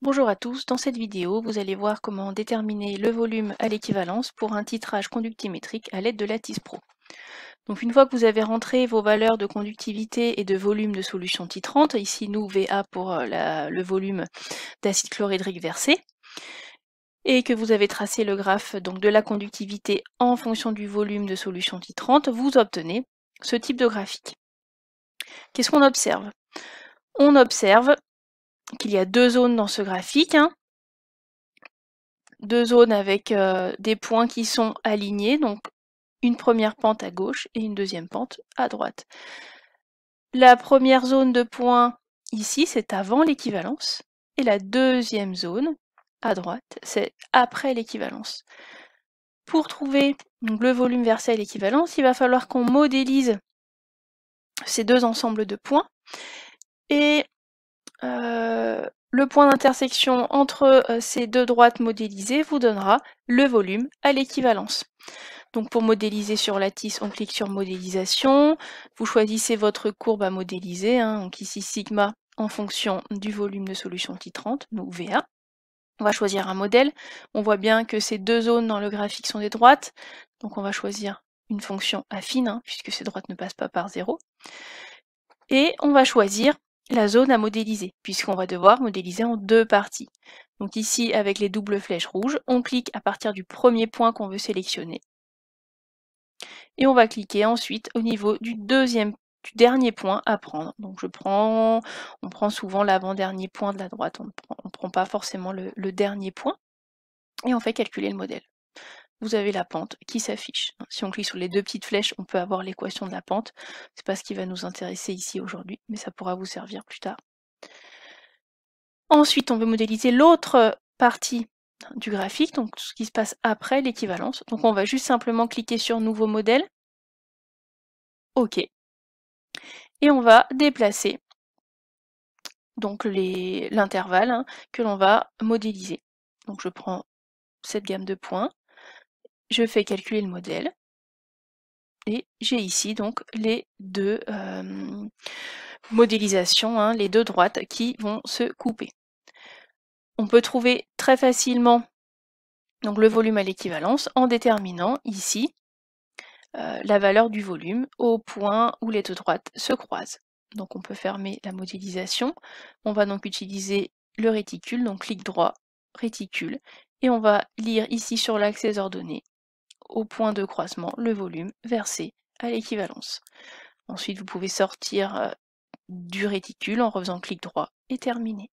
Bonjour à tous, dans cette vidéo, vous allez voir comment déterminer le volume à l'équivalence pour un titrage conductimétrique à l'aide de la TIS Pro. Donc une fois que vous avez rentré vos valeurs de conductivité et de volume de solution titrante, ici nous VA pour le volume d'acide chlorhydrique versé, et que vous avez tracé le graphe donc, de la conductivité en fonction du volume de solution titrante, vous obtenez ce type de graphique. Qu'est-ce qu'on observe? On observe qu'il y a deux zones dans ce graphique, deux zones avec des points qui sont alignés, donc une première pente à gauche et une deuxième pente à droite. La première zone de points ici, c'est avant l'équivalence, et la deuxième zone à droite, c'est après l'équivalence. Pour trouver donc, le volume versé à l'équivalence, il va falloir qu'on modélise ces deux ensembles de points, et le point d'intersection entre ces deux droites modélisées vous donnera le volume à l'équivalence. Donc pour modéliser sur la TIS, on clique sur modélisation, vous choisissez votre courbe à modéliser, donc ici sigma en fonction du volume de solution titrante, donc VA. On va choisir un modèle, on voit bien que ces deux zones dans le graphique sont des droites, donc on va choisir une fonction affine, puisque ces droites ne passent pas par 0. Et on va choisir la zone à modéliser, puisqu'on va devoir modéliser en deux parties. Donc ici, avec les doubles flèches rouges, on clique à partir du premier point qu'on veut sélectionner. Et on va cliquer ensuite au niveau du dernier point à prendre. Donc on prend souvent l'avant-dernier point de la droite, on ne prend pas forcément le dernier point, et on fait calculer le modèle. Vous avez la pente qui s'affiche. Si on clique sur les deux petites flèches, on peut avoir l'équation de la pente. C'est pas ce qui va nous intéresser ici aujourd'hui, mais ça pourra vous servir plus tard. Ensuite, on veut modéliser l'autre partie du graphique, donc ce qui se passe après l'équivalence. Donc on va juste simplement cliquer sur Nouveau modèle. OK. Et on va déplacer donc l'intervalle que l'on va modéliser. Donc je prends cette gamme de points, je fais calculer le modèle, et j'ai ici donc les deux modélisations, les deux droites qui vont se couper. On peut trouver très facilement donc, le volume à l'équivalence en déterminant ici la valeur du volume au point où les deux droites se croisent. Donc on peut fermer la modélisation. On va donc utiliser le réticule, donc clic droit, réticule, et on va lire ici sur l'axe des ordonnées, au point de croisement, le volume versé à l'équivalence. Ensuite, vous pouvez sortir du réticule en refaisant clic droit et terminer.